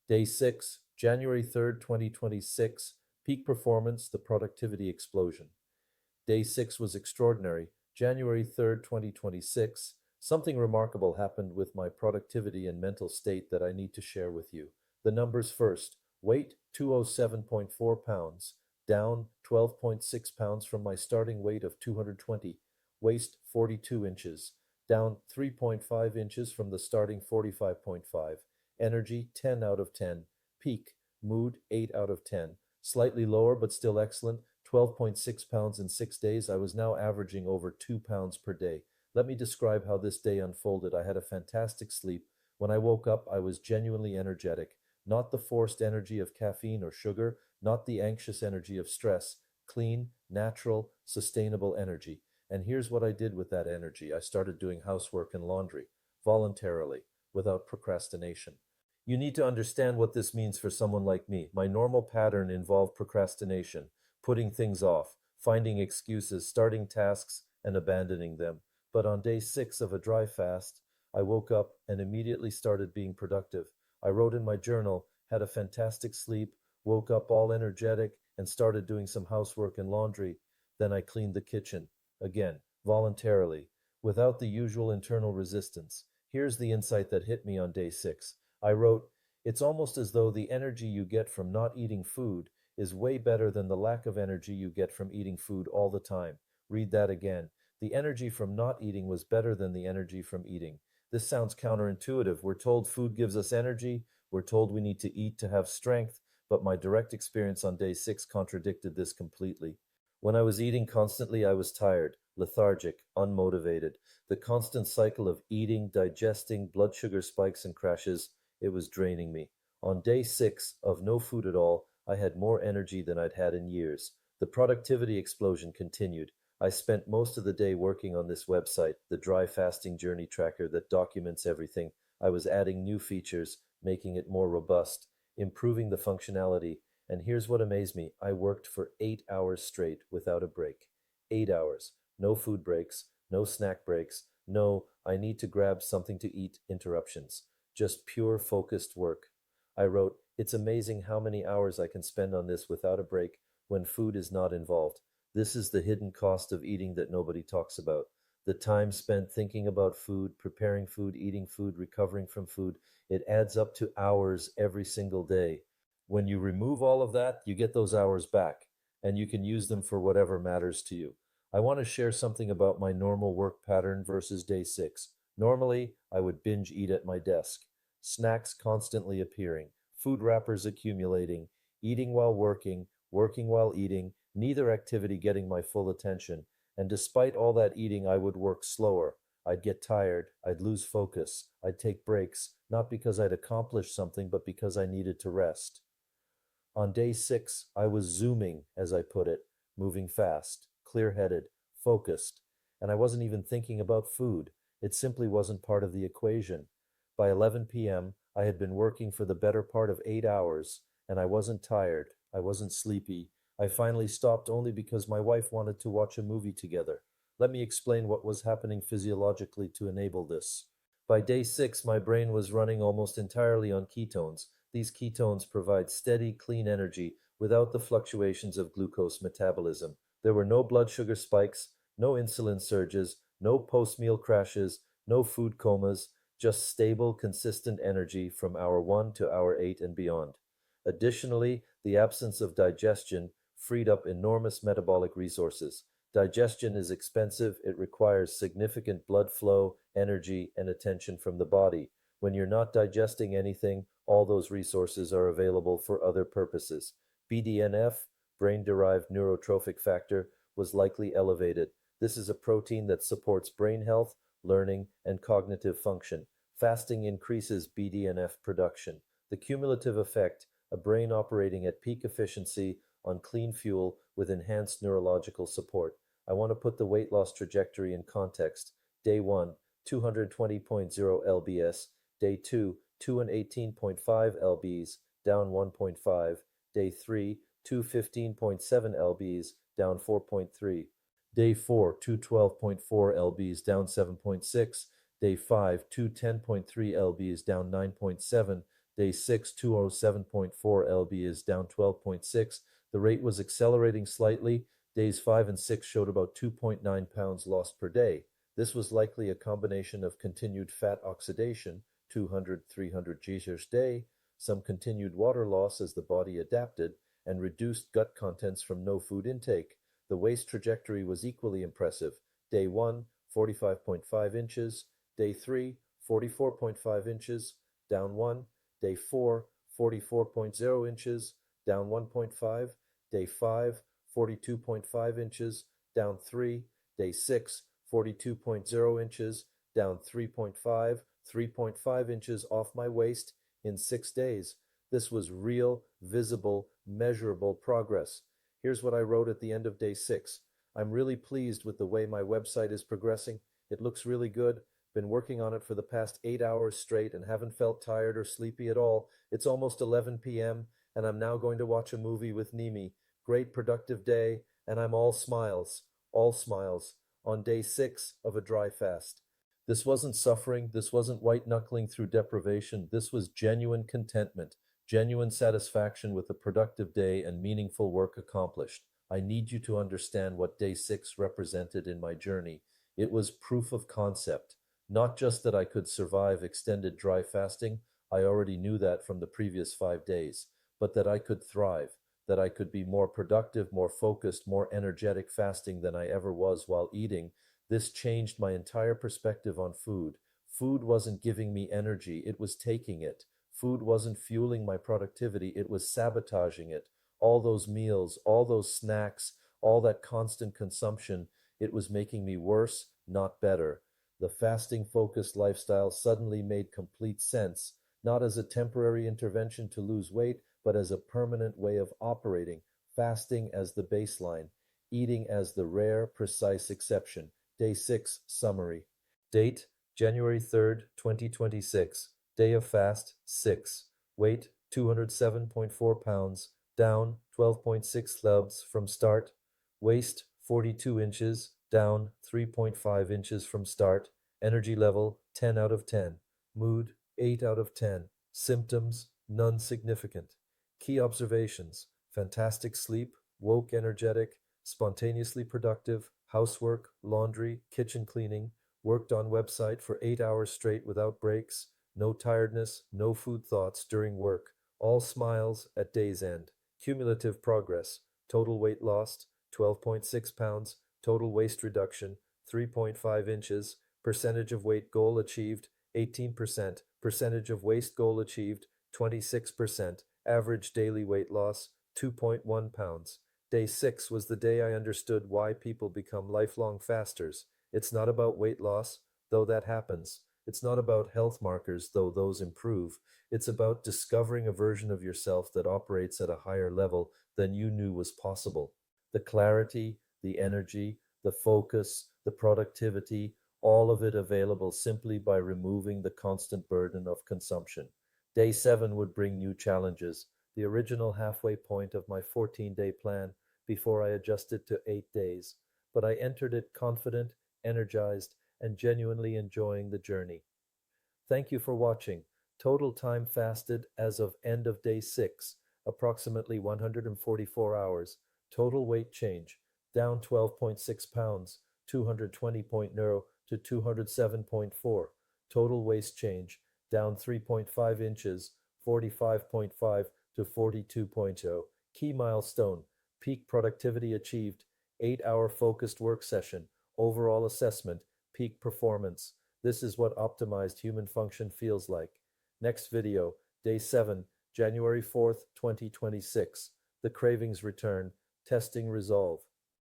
Day 6, January 3rd, 2026. Peak performance, the productivity explosion. Day 6 was extraordinary. January 3rd, 2026. Something remarkable happened with my productivity and mental state that I need to share with you. The numbers first. Weight 207.4 pounds, down 12.6 pounds from my starting weight of 220. Waist 42 inches, down 3.5 inches from the starting 45.5. Energy 10 out of 10. Peak. Mood 8 out of 10. Slightly lower but still excellent. 12.6 pounds in 6 days. I was now averaging over 2 pounds per day. Let me describe how this day unfolded. I had a fantastic sleep. When I woke up, I was genuinely energetic. Not the forced energy of caffeine or sugar, not the anxious energy of stress. Clean, natural, sustainable energy. And here's what I did with that energy. I started doing housework and laundry, voluntarily, without procrastination. You need to understand what this means for someone like me. My normal pattern involved procrastination, putting things off, finding excuses, starting tasks, and abandoning them. But on day 6 of a dry fast, I woke up and immediately started being productive. I wrote in my journal, had a fantastic sleep, woke up all energetic, and started doing some housework and laundry. Then I cleaned the kitchen, again, voluntarily, without the usual internal resistance. Here's the insight that hit me on day 6. I wrote, it's almost as though the energy you get from not eating food is way better than the lack of energy you get from eating food all the time. Read that again. The energy from not eating was better than the energy from eating. This sounds counterintuitive. We're told food gives us energy. We're told we need to eat to have strength. But my direct experience on day 6 contradicted this completely. When I was eating constantly, I was tired, lethargic, unmotivated. The constant cycle of eating, digesting, blood sugar spikes and crashes, it was draining me. On day 6 of no food at all, I had more energy than I'd had in years. The productivity explosion continued. I spent most of the day working on this website, the dry fasting journey tracker that documents everything. I was adding new features, making it more robust, improving the functionality. And here's what amazed me. I worked for 8 hours straight without a break. 8 hours. No food breaks, no snack breaks, no I need to grab something to eat interruptions. Just pure focused work. I wrote, it's amazing how many hours I can spend on this without a break when food is not involved. This is the hidden cost of eating that nobody talks about. The time spent thinking about food, preparing food, eating food, recovering from food, it adds up to hours every single day. When you remove all of that, you get those hours back, and you can use them for whatever matters to you. I want to share something about my normal work pattern versus day 6. Normally, I would binge eat at my desk, snacks constantly appearing, food wrappers accumulating, eating while working, working while eating, neither activity getting my full attention. And despite all that eating, I would work slower. I'd get tired, I'd lose focus, I'd take breaks, not because I'd accomplished something, but because I needed to rest. On day 6, I was zooming, as I put it, moving fast, clear-headed, focused, and I wasn't even thinking about food. It simply wasn't part of the equation. By 11 p.m., I had been working for the better part of 8 hours, and I wasn't tired, I wasn't sleepy. I finally stopped only because my wife wanted to watch a movie together. Let me explain what was happening physiologically to enable this. By day 6, my brain was running almost entirely on ketones. These ketones provide steady, clean energy without the fluctuations of glucose metabolism. There were no blood sugar spikes, no insulin surges, no post-meal crashes, no food comas, just stable, consistent energy from hour 1 to hour 8 and beyond. Additionally, the absence of digestion freed up enormous metabolic resources. Digestion is expensive, it requires significant blood flow, energy, and attention from the body. When you're not digesting anything, all those resources are available for other purposes. BDNF, brain-derived neurotrophic factor, was likely elevated. This is a protein that supports brain health, learning, and cognitive function. Fasting increases BDNF production. The cumulative effect, a brain operating at peak efficiency on clean fuel with enhanced neurological support. I want to put the weight loss trajectory in context. Day 1, 220.0 lbs. Day 2, 218.5 lbs, down 1.5. Day 3, 215.7 lbs, down 4.3. Day 4, 212.4 lbs, down 7.6. Day 5, 210.3 lbs, down 9.7. Day 6, 207.4 lb is down 12.6. The rate was accelerating slightly. Days 5 and 6 showed about 2.9 pounds lost per day. This was likely a combination of continued fat oxidation, 200-300 g per day, some continued water loss as the body adapted, and reduced gut contents from no food intake. The waist trajectory was equally impressive. Day 1, 45.5 inches. Day 3, 44.5 inches, down 1. Day 4, 44.0 inches, down 1.5. Day 5, 42.5 inches, down 3. Day 6, 42.0 inches, down 3.5 inches off my waist in 6 days. This was real, visible, measurable progress. Here's what I wrote at the end of day 6. I'm really pleased with the way my website is progressing. It looks really good. Been working on it for the past 8 hours straight and haven't felt tired or sleepy at all. It's almost 11 p.m. and I'm now going to watch a movie with Nimi. Great productive day, and I'm all smiles, on day 6 of a dry fast. This wasn't suffering. This wasn't white-knuckling through deprivation. This was genuine contentment, genuine satisfaction with a productive day and meaningful work accomplished. I need you to understand what day 6 represented in my journey. It was proof of concept. Not just that I could survive extended dry fasting, I already knew that from the previous 5 days, but that I could thrive, that I could be more productive, more focused, more energetic fasting than I ever was while eating. This changed my entire perspective on food. Food wasn't giving me energy, it was taking it. Food wasn't fueling my productivity, it was sabotaging it. All those meals, all those snacks, all that constant consumption, it was making me worse, not better. The fasting-focused lifestyle suddenly made complete sense, not as a temporary intervention to lose weight, but as a permanent way of operating, fasting as the baseline, eating as the rare, precise exception. Day 6 summary. Date, January 3rd, 2026. Day of fast, 6. Weight, 207.4 pounds, down 12.6 lbs from start. Waist, 42 inches, down 3.5 inches from start. Energy level, 10 out of 10. Mood, 8 out of 10. Symptoms, none significant. Key observations: fantastic sleep, woke energetic, spontaneously productive, housework, laundry, kitchen cleaning, worked on website for 8 hours straight without breaks, no tiredness, no food thoughts during work, all smiles at day's end. Cumulative progress: total weight lost, 12.6 pounds, total waist reduction, 3.5 inches, percentage of weight goal achieved, 18%, percentage of waist goal achieved, 26%, average daily weight loss, 2.1 pounds. Day 6 was the day I understood why people become lifelong fasters. It's not about weight loss, though that happens. It's not about health markers, though those improve. It's about discovering a version of yourself that operates at a higher level than you knew was possible. The clarity, the energy, the focus, the productivity, all of it available simply by removing the constant burden of consumption. Day 7 would bring new challenges, the original halfway point of my 14-day plan before I adjusted to 8 days. But I entered it confident, energized, and genuinely enjoying the journey. Thank you for watching. Total time fasted as of end of day 6, approximately 144 hours. Total weight change, down 12.6 pounds, 220.0 to 207.4. Total waist change, down 3.5 inches, 45.5 to 42.0. Key milestone, peak productivity achieved, 8-hour focused work session, overall assessment, peak performance. This is what optimized human function feels like. Next video, day 7, January 4th, 2026. The cravings return, testing resolve.